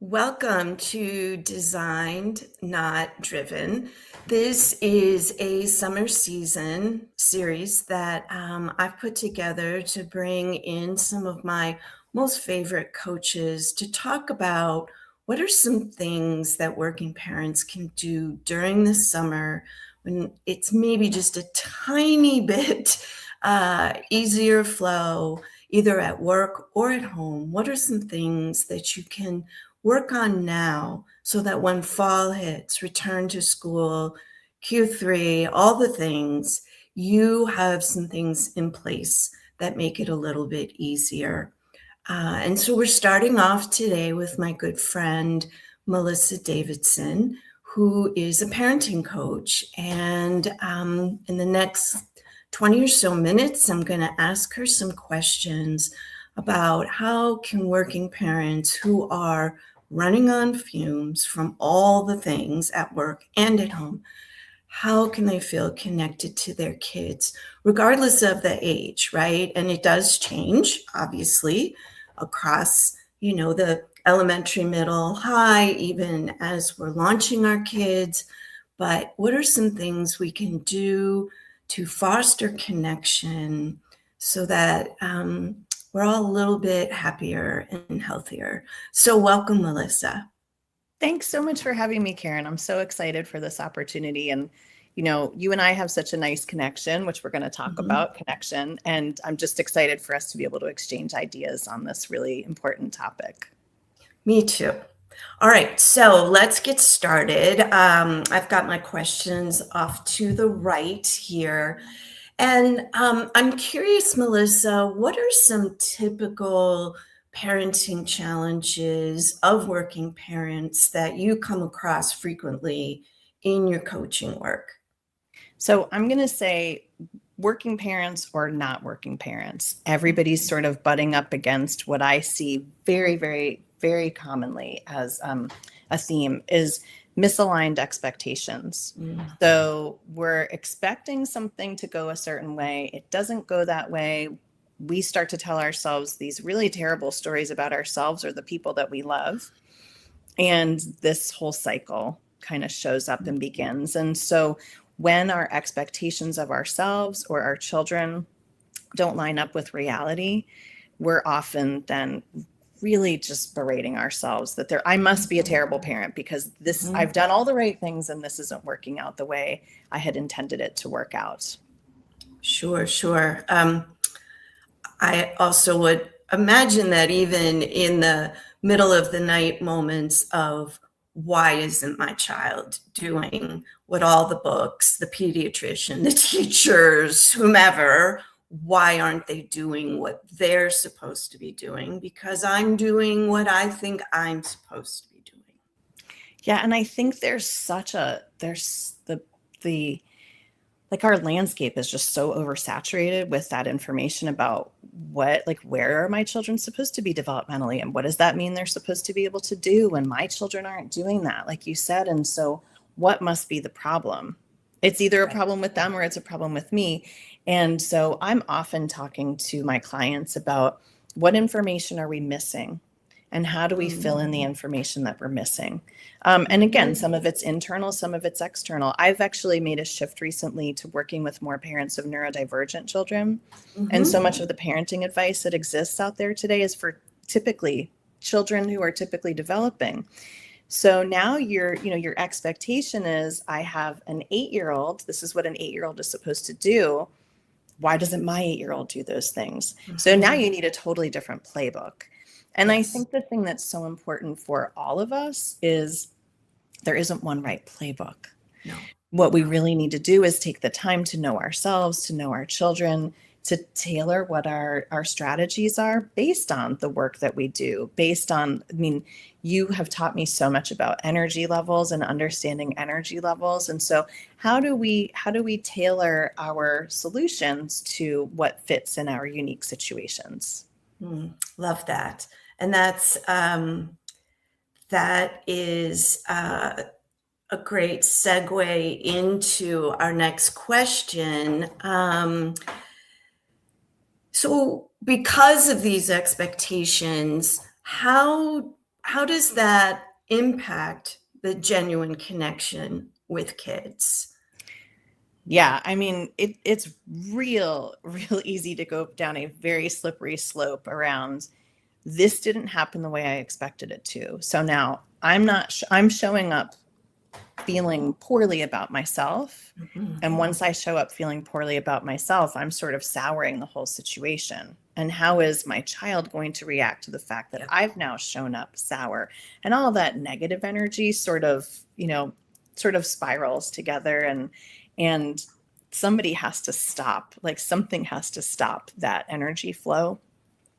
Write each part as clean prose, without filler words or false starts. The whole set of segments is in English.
Welcome to Designed, Not Driven. This is a summer season series that I've put together to bring in some of my most favorite coaches to talk about what are some things that working parents can do during the summer when it's maybe just a tiny bit easier flow, either at work or at home. What are some things that you can work on now so that when fall hits, return to school, Q3, all the things, you have some things in place that make it a little bit easier. And so we're starting off today with my good friend, Melissa Davidson, who is a parenting coach. And in the next 20 or so minutes, I'm going to ask her some questions about how can working parents who are running on fumes from all the things at work and at home, how can they feel connected to their kids, regardless of the age, right? And it does change, obviously, across, the elementary, middle, high, even as we're launching our kids. But what are some things we can do to foster connection so that we're all a little bit happier and healthier? So welcome, Melissa. Thanks so much for having me, Karen. I'm so excited for this opportunity. And, you and I have such a nice connection, which we're going to talk Mhm. about connection. And I'm just excited for us to be able to exchange ideas on this really important topic. Me too. All right, so let's get started. I've got my questions off to the right here. And I'm curious, Melissa, what are some typical parenting challenges of working parents that you come across frequently in your coaching work? So I'm going to say working parents or not working parents, everybody's sort of butting up against what I see very, very, very commonly as a theme is misaligned expectations. Mm. So we're expecting something to go a certain way. It doesn't go that way. We start to tell ourselves these really terrible stories about ourselves or the people that we love. And this whole cycle kind of shows up and begins. And so when our expectations of ourselves or our children don't line up with reality, we're often then really just berating ourselves that I must be a terrible parent because I've done all the right things and this isn't working out the way I had intended it to work out. Sure, sure. I also would imagine that even in the middle of the night moments of why isn't my child doing what all the books, the pediatrician, the teachers, whomever, why aren't they doing what they're supposed to be doing? Because I'm doing what I think I'm supposed to be doing. Yeah, and I think the like our landscape is just so oversaturated with that information about where are my children supposed to be developmentally and what does that mean they're supposed to be able to do when my children aren't doing that, like you said. And so what must be the problem? It's either a Right. problem with them or it's a problem with me. And so I'm often talking to my clients about what information are we missing and how do we fill in the information that we're missing. And again, some of it's internal, some of it's external. I've actually made a shift recently to working with more parents of neurodivergent children. And so much of the parenting advice that exists out there today is for typically children who are typically developing. So now your expectation is I have an 8-year-old. This is what an 8-year-old is supposed to do. Why doesn't my 8-year-old do those things? So now you need a totally different playbook. And I Yes. think the thing that's so important for all of us is there isn't one right playbook. No. What we really need to do is take the time to know ourselves, to know our children, to tailor what our strategies are based on the work that we do, based on, you have taught me so much about energy levels and understanding energy levels. And so how do we tailor our solutions to what fits in our unique situations? Love that. And that is a great segue into our next question. So because of these expectations, how how does that impact the genuine connection with kids? Yeah, I mean, it's real easy to go down a very slippery slope around this didn't happen the way I expected it to. So now I'm showing up feeling poorly about myself. Mhm. And once I show up feeling poorly about myself, I'm sort of souring the whole situation. And how is my child going to react to the fact that Yep. I've now shown up sour? And all that negative energy sort of spirals together, and somebody has to stop, like something has to stop that energy flow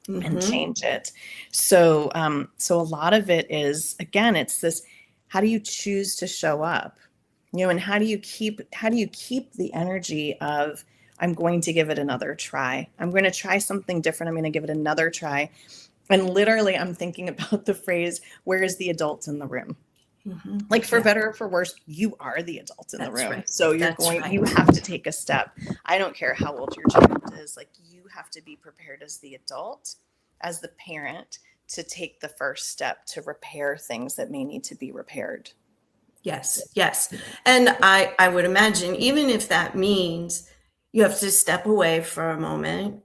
and Mhm. change it. So a lot of it is, again, it's this, how do you choose to show up? And how do you keep the energy of, I'm going to give it another try. I'm going to try something different. I'm going to give it another try. And literally I'm thinking about the phrase, where is the adult in the room? Mhm. Like, for Yeah, better or for worse, you are the adult in the that's room. right. So That's you right. have to take a step. I don't care how old your child is, like, you have to be prepared as the adult, as the parent, to take the first step to repair things that may need to be repaired. Yes, yes. And I would imagine, even if that means you have to step away for a moment,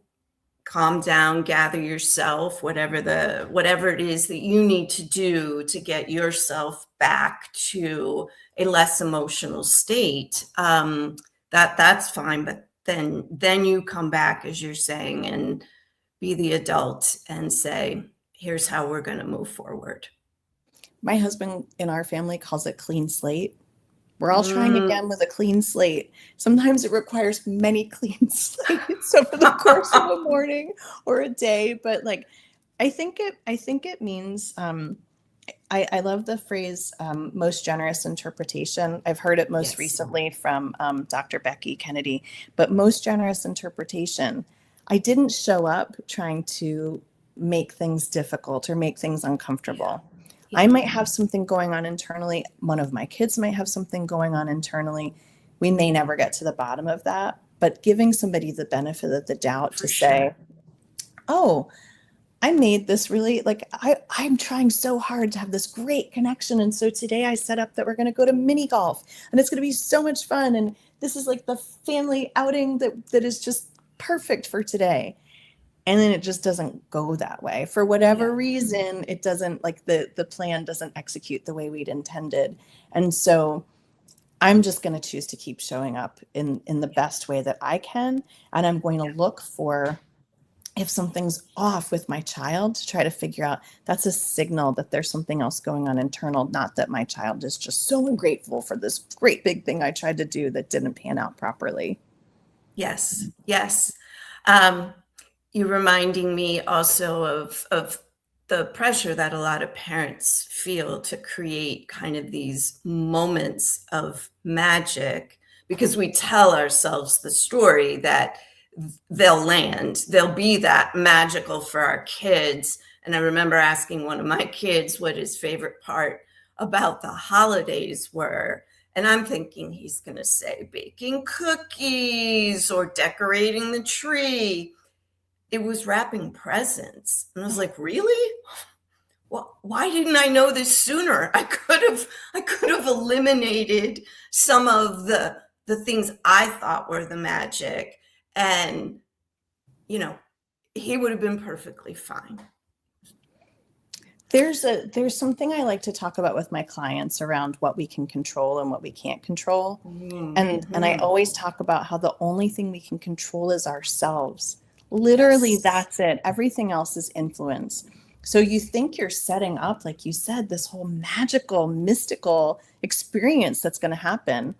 calm down, gather yourself, whatever it is that you need to do to get yourself back to a less emotional state, that's fine. But then you come back, as you're saying, and be the adult and say, here's how we're going to move forward. My husband in our family calls it clean slate. We're all trying Mm. again with a clean slate. Sometimes it requires many clean slates over the course of a morning or a day, but like, I think it means, I love the phrase, most generous interpretation. I've heard it most Yes, recently from Dr. Becky Kennedy, but most generous interpretation. I didn't show up trying to make things difficult or make things yeah, uncomfortable. I yeah, might have something going on internally. One of my kids might have something going on internally. We may never get to the bottom of that, but giving somebody the benefit of the doubt to for sure. say, oh, I made this really, like, I'm trying so hard to have this great connection. And so today I set up that we're going to go to mini golf and it's going to be so much fun. And this is like the family outing that is just perfect for today. And then it just doesn't go that way. For Yeah, whatever reason, it doesn't, like, the plan doesn't execute the way we'd intended. And so I'm just going to choose to keep showing up in the best way that I can. And I'm going to look for, if something's off with my child, to try to figure out, that's a signal that there's something else going on internal, not that my child is just so ungrateful for this great big thing I tried to do that didn't pan out properly. yes, yes. Um, you're reminding me also of the pressure that a lot of parents feel to create kind of these moments of magic, because we tell ourselves the story that they'll be that magical for our kids. And I remember asking one of my kids what his favorite part about the holidays were. And I'm thinking he's going to say baking cookies or decorating the tree. It was wrapping presents. And I was like, really? Well, why didn't I know this sooner? I could have eliminated some of the things I thought were the magic, and you know, he would have been perfectly fine. There's something I like to talk about with my clients around what we can control and what we can't control. And I Mm-hmm. always talk about how the only thing we can control is ourselves. Literally, Yes. that's it. Everything else is influence. So you think you're setting up, like you said, this whole magical, mystical experience that's going to happen.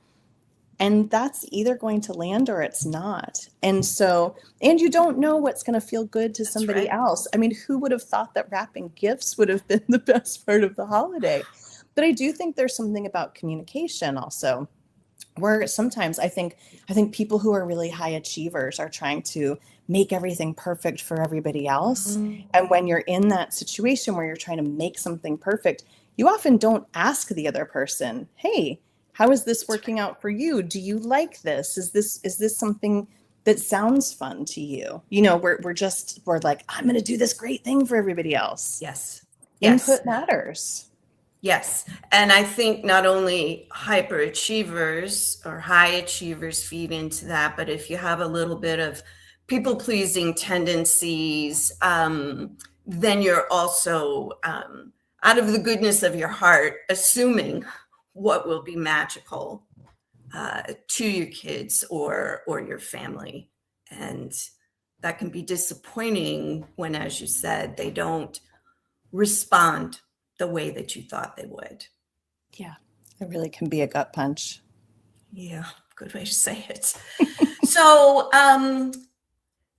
And that's either going to land or it's not. And so, and you don't know what's going to feel good to That's somebody right. else. I mean, who would have thought that wrapping gifts would have been the best part of the holiday? But I do think there's something about communication also, where sometimes I think people who are really high achievers are trying to make everything perfect for everybody else. Mhm. And when you're in that situation where you're trying to make something perfect, you often don't ask the other person, hey, how is this That's working right. out for you? Do you like this? Is this something that sounds fun to you? We're like, I'm going to do this great thing for everybody else. Yes. Yes. Input matters. Yes. And I think not only hyperachievers or high achievers feed into that, but if you have a little bit of people pleasing tendencies, then you're also, out of the goodness of your heart, assuming what will be magical to your kids or your family. And that can be disappointing when, as you said, they don't respond the way that you thought they would. Yeah, it really can be a gut punch. Yeah, good way to say it. So,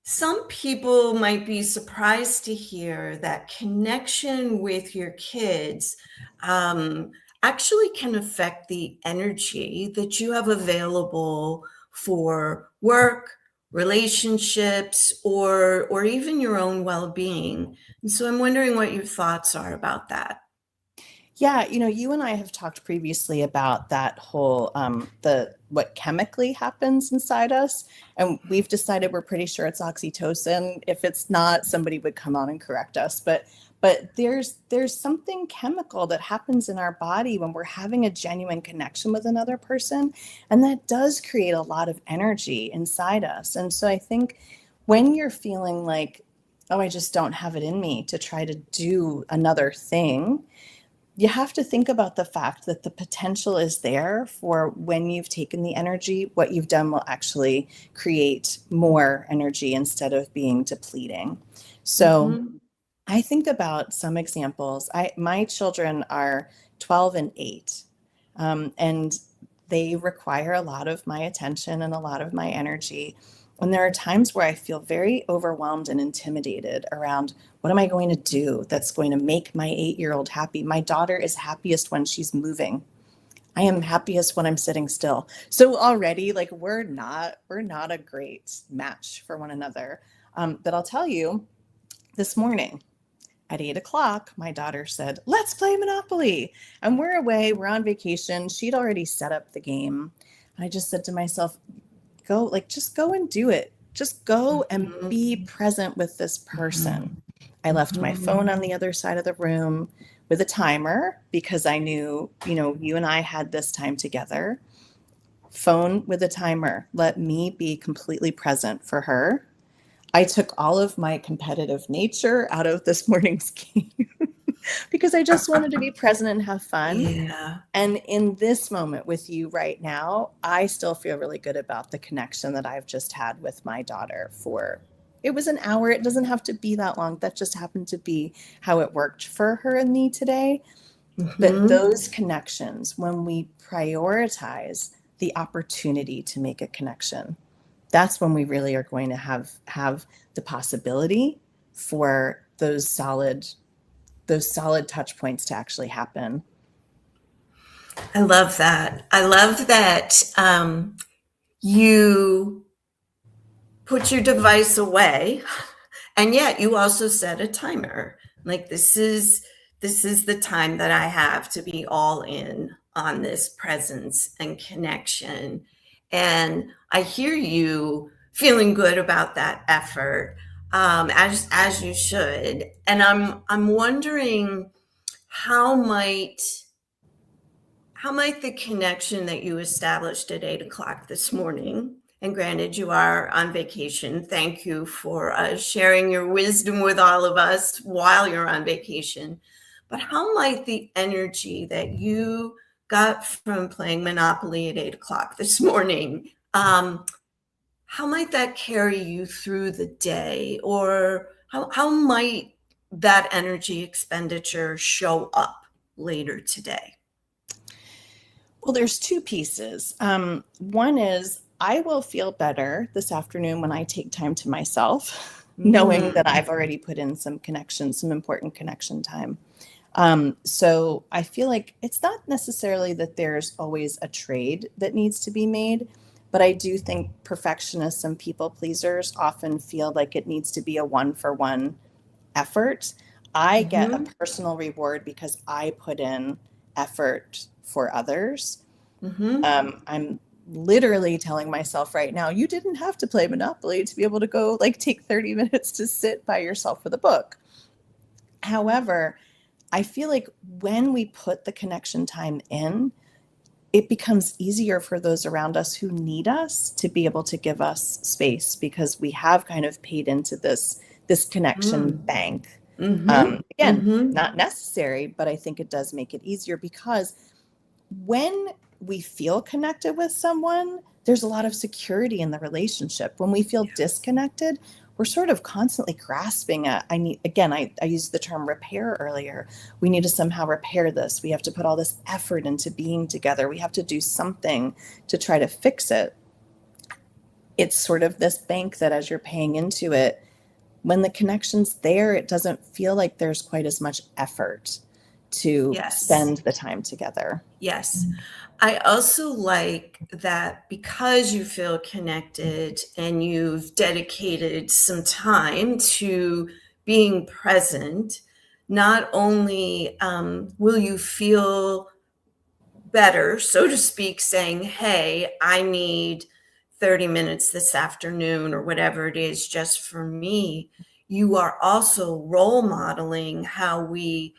some people might be surprised to hear that connection with your kids actually can affect the energy that you have available for work, relationships, or even your own well-being. And so I'm wondering what your thoughts are about that. Yeah, you and I have talked previously about that whole the what chemically happens inside us, and we've decided we're pretty sure it's oxytocin. If it's not, somebody would come on and correct us. But there's something chemical that happens in our body when we're having a genuine connection with another person, and that does create a lot of energy inside us. And so I think when you're feeling like, oh, I just don't have it in me to try to do another thing, you have to think about the fact that the potential is there for when you've taken the energy, what you've done will actually create more energy instead of being depleting. So Mm-hmm. I think about some examples. My children are 12 and 8, and they require a lot of my attention and a lot of my energy. And there are times where I feel very overwhelmed and intimidated around what am I going to do that's going to make my 8-year-old happy? My daughter is happiest when she's moving. I am happiest when I'm sitting still. So already, like we're not a great match for one another. But I'll tell you, this morning at 8 o'clock, my daughter said, "Let's play Monopoly." And we're away, we're on vacation. She'd already set up the game. And I just said to myself, just go and do it. Just go and Mm-hmm. be present with this person. I left my Mm-hmm. phone on the other side of the room with a timer because I knew, you and I had this time together. Phone with a timer. Let me be completely present for her. I took all of my competitive nature out of this morning's game because I just wanted to be present and have fun. Yeah. And in this moment with you right now, I still feel really good about the connection that I've just had with my daughter it was an hour. It doesn't have to be that long. That just happened to be how it worked for her and me today. But Mm-hmm. those connections, when we prioritize the opportunity to make a connection, that's when we really are going to have the possibility for those solid touch points to actually happen. I love that. I love that you put your device away, and yet you also set a timer. Like this is the time that I have to be all in on this presence and connection. And I hear you feeling good about that effort, as you should. And I'm wondering how might how might the connection that you established at 8 o'clock this morning, and granted you are on vacation, thank you for sharing your wisdom with all of us while you're on vacation, but how might the energy that you got from playing Monopoly at 8 o'clock this morning, how might that carry you through the day? Or how might that energy expenditure show up later today? Well, there's two pieces. One is I will feel better this afternoon when I take time to myself, knowing that Mm. I've already put in some connection, some important connection time. So I feel like it's not necessarily that there's always a trade that needs to be made, but I do think perfectionists and people pleasers often feel like it needs to be a one-for-one effort. I get a Mhm, personal reward because I put in effort for others. mhm. I'm literally telling myself right now, you didn't have to play Monopoly to be able to go like take 30 minutes to sit by yourself with a book. However, I feel like when we put the connection time in, it becomes easier for those around us who need us to be able to give us space, because we have kind of paid into this connection Mm. bank. Mm-hmm. Again, Mm-hmm. not necessary, but I think it does make it easier, because when we feel connected with someone, there's a lot of security in the relationship. When we feel disconnected, we're sort of constantly grasping at, I need, again, I used the term repair earlier. We need to somehow repair this. We have to put all this effort into being together. We have to do something to try to fix it. It's sort of this bank that as you're paying into it, when the connection's there, it doesn't feel like there's quite as much effort to Yes. spend the time together. Yes. I also like that because you feel connected and you've dedicated some time to being present, not only will you feel better, so to speak, saying, hey, I need 30 minutes this afternoon or whatever it is just for me, you are also role modeling how we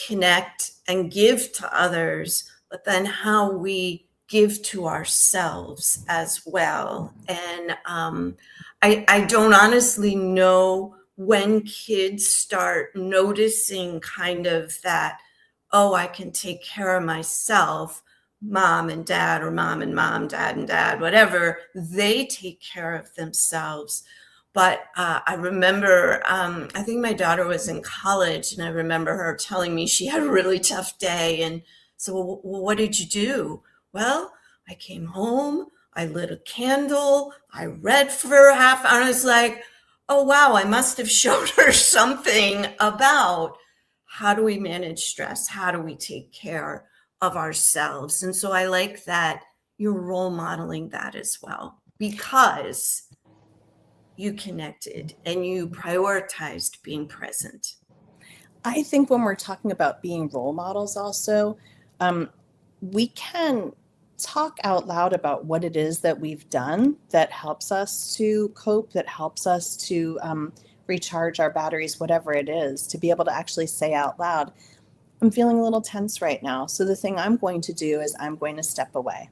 connect and give to others, but then how we give to ourselves as well. And I don't honestly know when kids start noticing kind of that, oh, I can take care of myself, mom and dad, or mom and mom, dad and dad, whatever, they take care of themselves. But I remember, I think my daughter was in college, and I remember her telling me she had a really tough day. And so, well, what did you do? Well, I came home, I lit a candle, I read for a half hour. I was like, oh, wow, I must have showed her something about how do we manage stress? How do we take care of ourselves? And so I like that you're role modeling that as well, because you connected and you prioritized being present. I think when we're talking about being role models also, um, we can talk out loud about what it is that we've done that helps us to cope, that helps us to recharge our batteries, whatever it is, to be able to actually say out loud, I'm feeling a little tense right now. So the thing I'm going to do is I'm going to step away.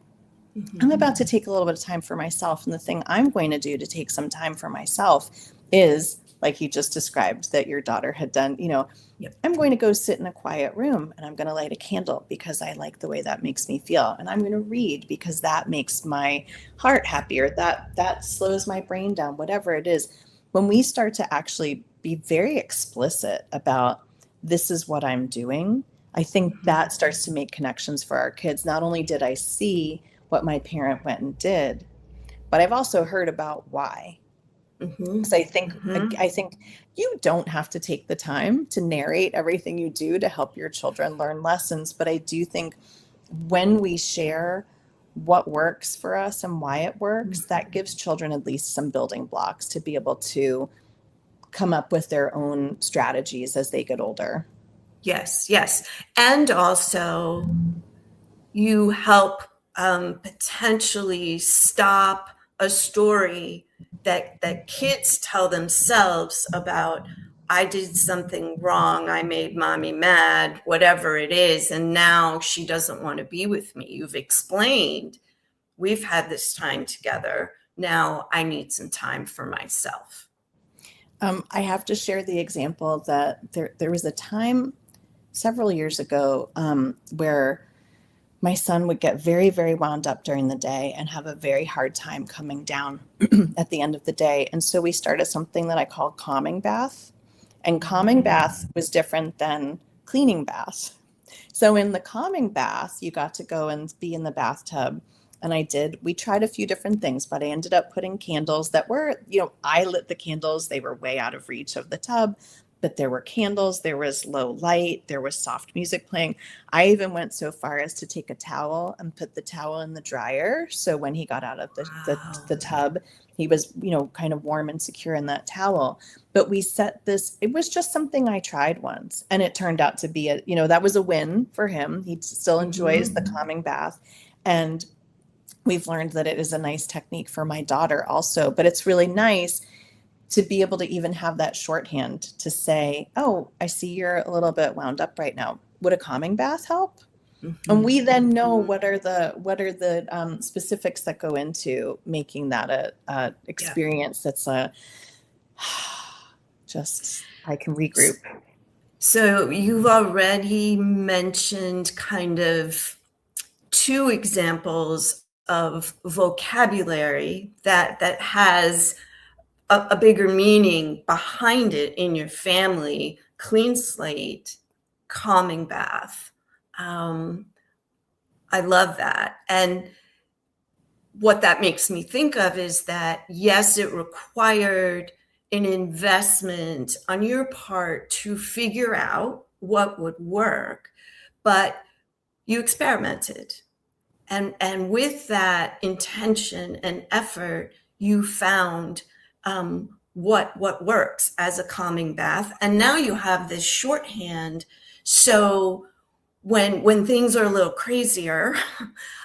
I'm Mm-hmm. about to take a little bit of time for myself. And the thing I'm going to do to take some time for myself is, like you just described that your daughter had done, Yep. I'm going to go sit in a quiet room and I'm going to light a candle because I like the way that makes me feel. And I'm going to read because that makes my heart happier. That slows my brain down, whatever it is. When we start to actually be very explicit about this is what I'm doing, I think Mm-hmm. that starts to make connections for our kids. Not only did I see what my parent went and did, but I've also heard about why. Mm-hmm. So I think Mm-hmm. I think you don't have to take the time to narrate everything you do to help your children learn lessons, but I do think when we share what works for us and why it works, that gives children at least some building blocks to be able to come up with their own strategies as they get older. Yes, yes. And also, you help potentially stop a story that kids tell themselves about, I did something wrong, I made mommy mad, whatever it is, and now she doesn't want to be with me. You've explained, we've had this time together, now I need some time for myself. I have to share the example that there was a time several years ago where my son would get very, very wound up during the day and have a very hard time coming down at the end of the day. And so we started something that I call calming bath. And calming bath was different than cleaning bath. So in the calming bath, you got to go and be in the bathtub. And we tried a few different things, but I ended up putting candles that were, I lit the candles. They were way out of reach of the tub, but there were candles, there was low light, there was soft music playing. I even went so far as to take a towel and put the towel in the dryer. So when he got out of the Wow. tub, he was, kind of warm and secure in that towel. But we set this, it was just something I tried once. And it turned out to be that was a win for him. He still enjoys the Mm-hmm. calming bath. And we've learned that it is a nice technique for my daughter also. But it's really nice to be able to even have that shorthand to say, oh, I see you're a little bit wound up right now. Would a calming bath help? And Mhm. we then know what are the specifics that go into making that a Yeah. experience that's a just I can regroup. So you've already mentioned kind of two examples of vocabulary that has a bigger meaning behind it in your family: clean slate, calming bath. Um, I love that. And what that makes me think of is that, yes, it required an investment on your part to figure out what would work, but you experimented. And with that intention and effort, you found what works as a calming bath. And now you have this shorthand. So when things are a little crazier,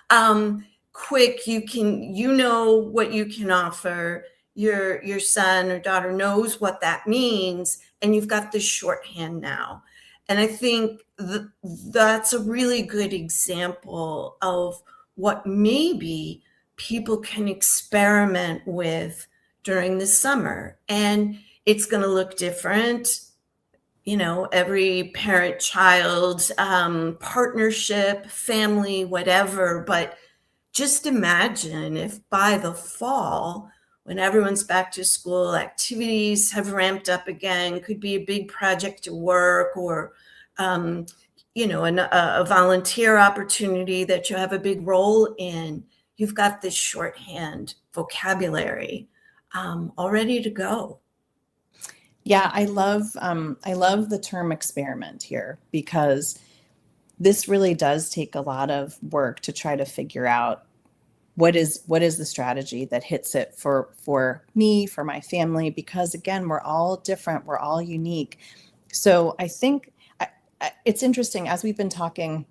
um, quick, you know what you can offer. Your son or daughter knows what that means, and you've got this shorthand now. And I think that's a really good example of what maybe people can experiment with during the summer. And it's going to look different, every parent child partnership, family, whatever. But just imagine if by the fall, when everyone's back to school, activities have ramped up again, could be a big project at work, or um, a volunteer opportunity that you have a big role in. You've got this shorthand vocabulary all ready to go. Yeah, I love the term experiment here because this really does take a lot of work to try to figure out what is the strategy that hits it for me, for my family, because again, we're all different, we're all unique. So I think it's interesting as we've been talking.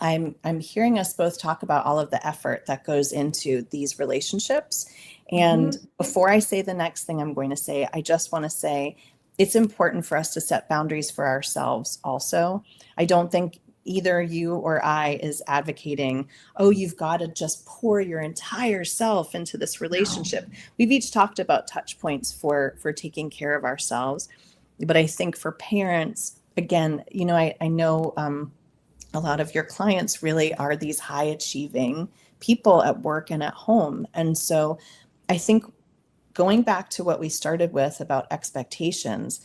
I'm hearing us both talk about all of the effort that goes into these relationships. And Mhm. before I say the next thing I'm going to say, I just want to say it's important for us to set boundaries for ourselves also. I don't think either you or I is advocating, oh, you've got to just pour your entire self into this No. relationship. We've each talked about touch points for taking care of ourselves. But I think for parents, again, I know a lot of your clients really are these high achieving people at work and at home. And so I think going back to what we started with about expectations,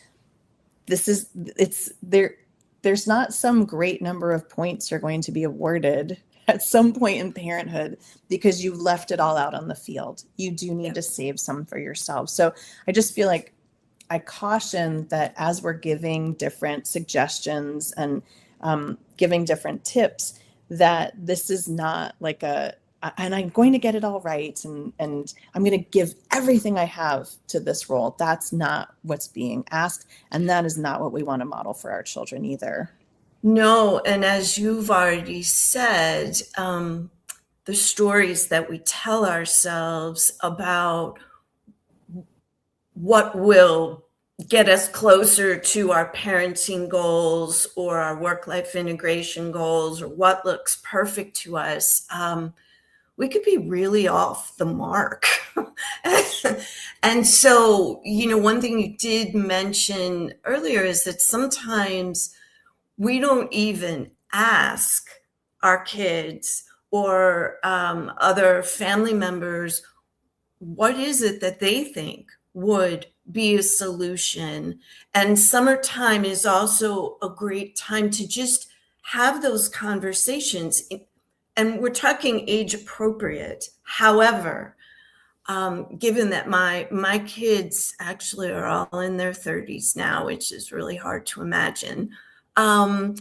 it's there's not some great number of points you're going to be awarded at some point in parenthood because you left it all out on the field. You do need Yep. to save some for yourself. So I just feel like I caution that as we're giving different suggestions and giving different tips, that this is not like and I'm going to get it all right, and I'm going to give everything I have to this role. That's not what's being asked, and that is not what we want to model for our children either. No, and as you've already said, the stories that we tell ourselves about what will get us closer to our parenting goals or our work-life integration goals, or what looks perfect to us, we could be really off the mark. And so, one thing you did mention earlier is that sometimes we don't even ask our kids or other family members what is it that they think would be a solution. And summertime is also a great time to just have those conversations. And we're talking age appropriate. However, given that my kids actually are all in their 30s now, which is really hard to imagine, um,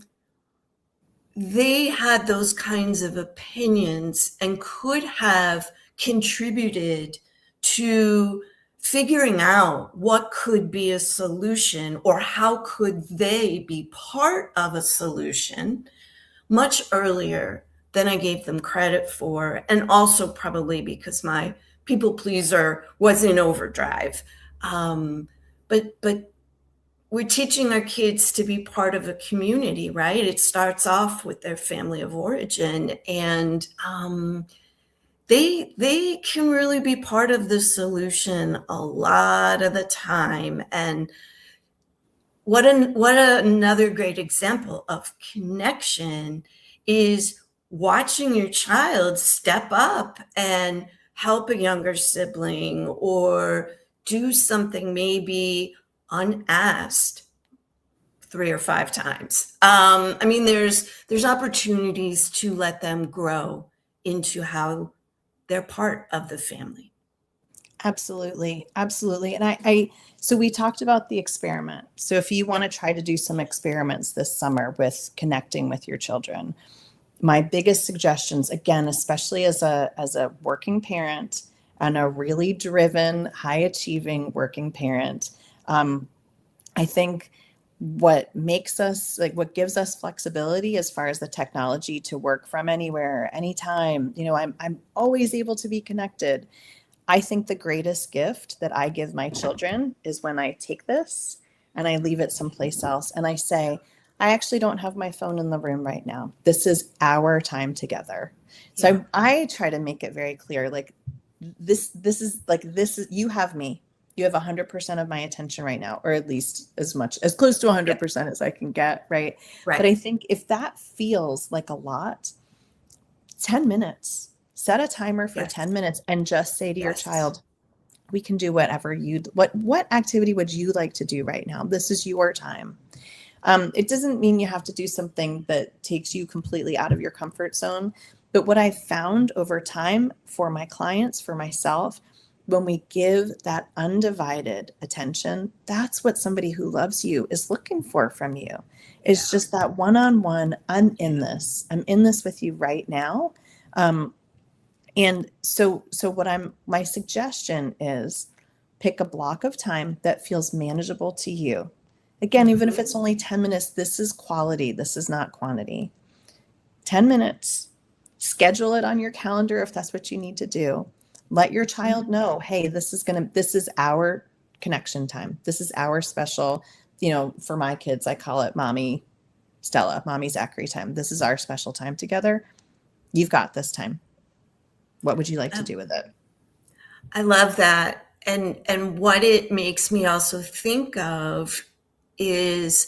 they had those kinds of opinions and could have contributed to figuring out what could be a solution, or how could they be part of a solution much earlier than I gave them credit for. And also probably because my people pleaser was in overdrive. But we're teaching our kids to be part of a community, right? It starts off with their family of origin, and they can really be part of the solution a lot of the time. And what another great example of connection is watching your child step up and help a younger sibling or do something maybe unasked 3 or 5 times. I mean, there's opportunities to let them grow into how they're part of the family. Absolutely. Absolutely. And so we talked about the experiment. So if you want to Yep. try to do some experiments this summer with connecting with your children, my biggest suggestions, again, especially as a working parent and a really driven, high achieving working parent, I think what makes us like what gives us flexibility as far as the technology to work from anywhere, anytime, I'm always able to be connected. I think the greatest gift that I give my children is when I take this and I leave it someplace else and I say, I actually don't have my phone in the room right now. This is our time together. Yeah. So I try to make it very clear, like this is you have me. You have 100% of my attention right now, or at least as close to Yep. 100% as I can get, right? But Right. I think if that feels like a lot, 10 minutes, set a timer for Yes. 10 minutes and just say to your Yes. child, we can do whatever what activity would you like to do right now? This is your time. It doesn't mean you have to do something that takes you completely out of your comfort zone. But what I've found over time for my clients, for myself, when we give that undivided attention, that's what somebody who loves you is looking for from you. Yeah. It's just that one-on-one, I'm in this. I'm in this with you right now. Um, and so my suggestion is pick a block of time that feels manageable to you. Again, even if Mhm. it's only 10 minutes, this is quality, this is not quantity. 10 minutes, schedule it on your calendar if that's what you need to do. Let your child Mhm. know, hey, this is our connection time. This is our special, for my kids, I call it mommy Stella, mommy Zachary time. This is our special time together. You've got this time. What would you like to Um, do with it? I love that. And what it makes me also think of is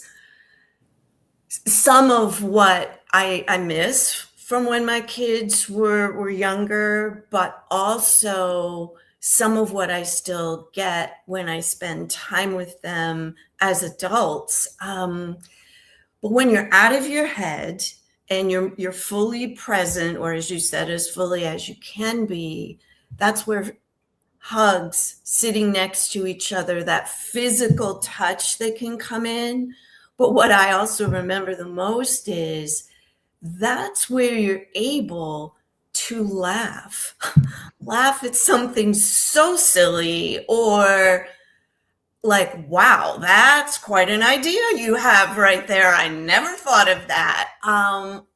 some of what I miss from when my kids were younger, but also some of what I still get when I spend time with them as adults. But when you're out of your head and you're fully present, or as you said, as fully as you can be, that's where hugs, sitting next to each other, that physical touch that can come in. But what I also remember the most is that's where you're able to laugh. Laugh at something so silly, or like, wow, that's quite an idea you have right there. I never thought of that.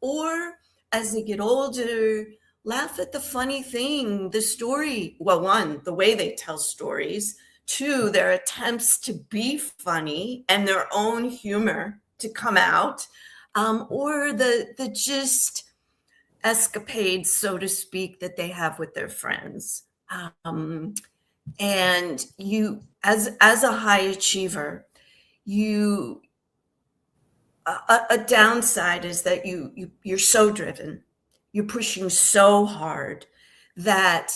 Or as they get older, laugh at the funny thing, the story. Well, one, the way they tell stories. Two, their attempts to be funny and their own humor to come out. Or the just escapades, so to speak, that they have with their friends. And you, as a high achiever, you a downside is that you're so driven, you're pushing so hard that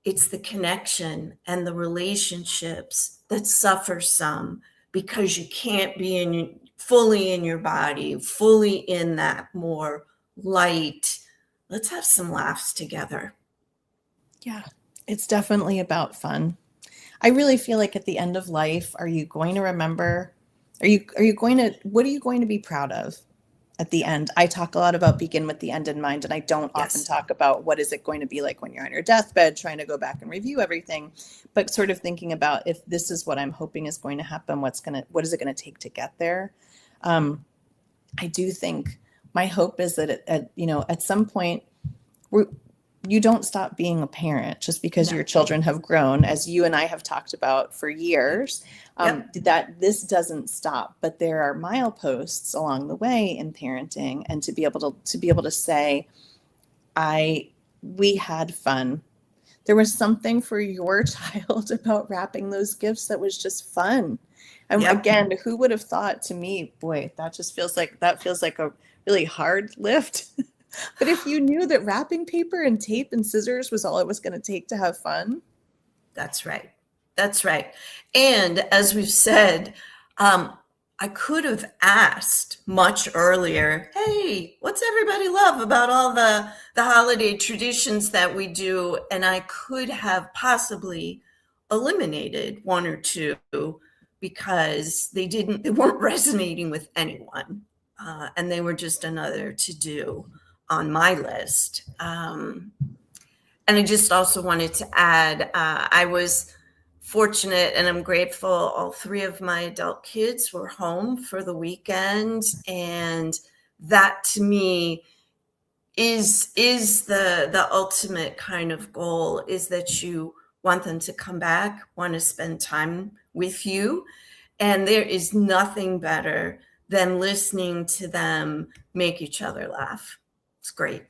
it's the connection and the relationships that suffer some, because you can't be fully in your body, fully in that more light, let's have some laughs together. Yeah, it's definitely about fun. I really feel like at the end of life, are you going to remember? Are you going to what are you going to be proud of at the end? I talk a lot about begin with the end in mind, and I don't often Yes. talk about what is it going to be like when you're on your deathbed, trying to go back and review everything, but sort of thinking about if this is what I'm hoping is going to happen, what is it going to take to get there? Um, I do think my hope is that at some point we're you don't stop being a parent just because No. your children have grown, as you and I have talked about for Yep. years. Yep. That this doesn't stop, but there are mileposts along the way in parenting, and to be able to say, we had fun. There was something for your child about wrapping those gifts that was just fun. And Yep. again, who would have thought? To me, boy, that feels like a really hard lift. But if you knew that wrapping paper and tape and scissors was all it was going to take to have fun. That's right. That's right. And as we've said, I could have asked much earlier, hey, what's everybody love about all the holiday traditions that we do? And I could have possibly eliminated one or two because they weren't resonating with anyone. And they were just another to do on my list. And I just also wanted to add, I was fortunate and I'm grateful. All three of my adult kids were home for the weekend. And that to me is the ultimate kind of goal, is that you want them to come back, want to spend time with you. And there is nothing better than listening to them make each other laugh. It's great.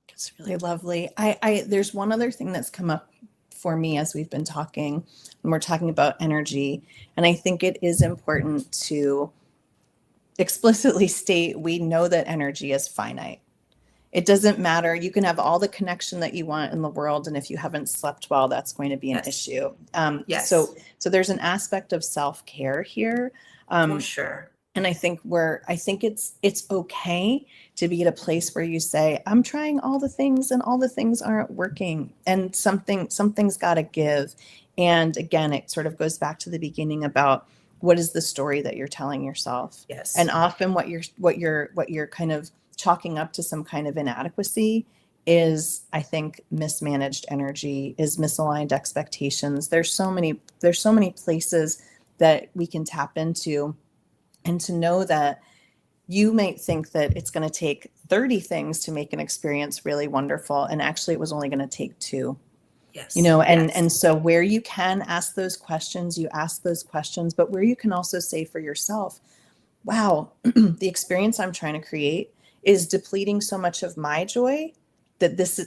It's really lovely. I there's one other thing that's come up for me as we've been talking, and we're talking about energy. And I think it is important to explicitly state we know that energy is finite. It doesn't matter. You can have all the connection that you want in the world, and if you haven't slept well, that's going to be an Yes. issue. Yes. So there's an aspect of self-care here. For sure. And I think it's okay to be at a place where you say, I'm trying all the things and all the things aren't working, and something's got to give. And again, it sort of goes back to the beginning about what is the story that you're telling yourself. Yes. And often what you're kind of chalking up to some kind of inadequacy is, I think, mismanaged energy, is misaligned expectations. There's so many places that we can tap into. And to know that you might think that it's going to take 30 things to make an experience really wonderful, and actually it was only going to take 2. Yes. And so where you can ask those questions, you ask those questions, but where you can also say for yourself, wow, the experience I'm trying to create is depleting so much of my joy that this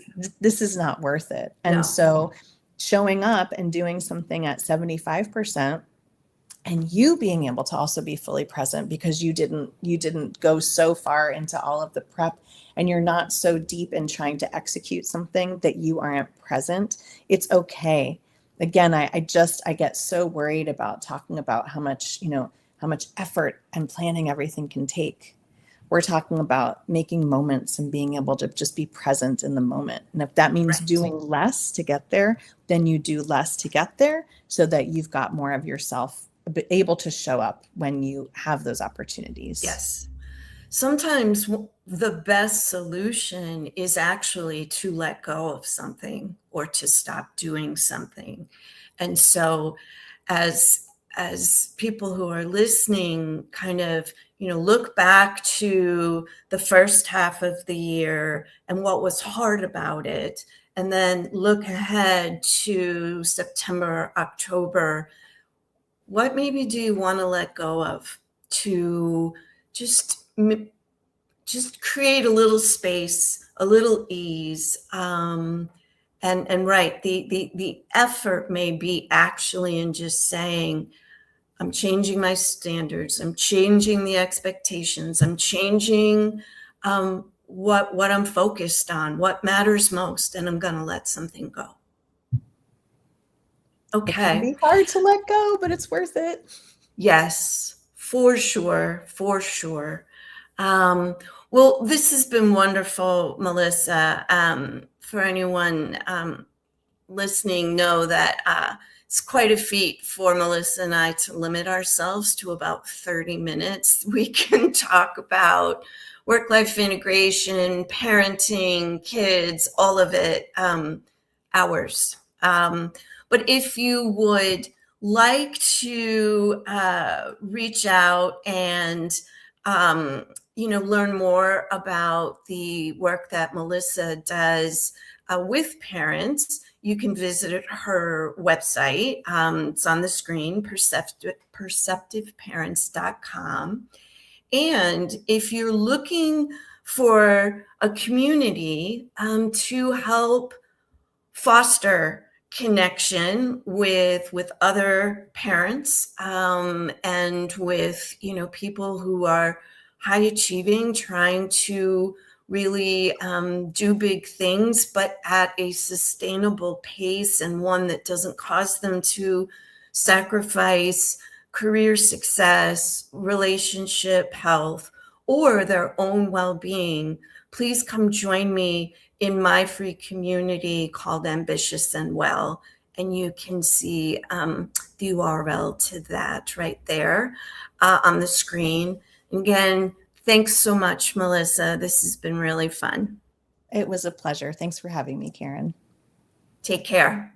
is not worth it. And No. so showing up and doing something at 75%, and you being able to also be fully present because you didn't go so far into all of the prep, and you're not so deep in trying to execute something that you aren't present. It's okay. Again, I get so worried about talking about how much effort and planning everything can take. We're talking about making moments and being able to just be present in the moment. And if that means doing less to get there, then you do less to get there, so that you've got more of yourself able to show up when you have those opportunities. Yes. Sometimes the best solution is actually to let go of something or to stop doing something. And so as people who are listening kind of, look back to the first half of the year and what was hard about it, and then look ahead to September, October, what maybe do you want to let go of to just create a little space, a little ease, and right, the effort may be actually in just saying, I'm changing my standards, I'm changing the expectations, I'm changing what I'm focused on, what matters most, and I'm going to let something go. Okay. It can be hard to let go, but it's worth it. Yes, for sure. For sure. Well, this has been wonderful, Melissa. For anyone listening, know that it's quite a feat for Melissa and I to limit ourselves to about 30 minutes. We can talk about work-life integration, parenting, kids, all of it, hours. But if you would like to reach out and learn more about the work that Melissa does with parents, you can visit her website. It's on the screen, perceptiveparents.com. And if you're looking for a community to help foster connection with other parents, and with people who are high achieving, trying to really do big things, but at a sustainable pace, and one that doesn't cause them to sacrifice career success, relationship health, or their own well-being, please come join me in my free community called Ambitious and Well. And you can see the URL to that right there on the screen. Again, thanks so much, Melissa. This has been really fun. It was a pleasure. Thanks for having me, Karen. Take care.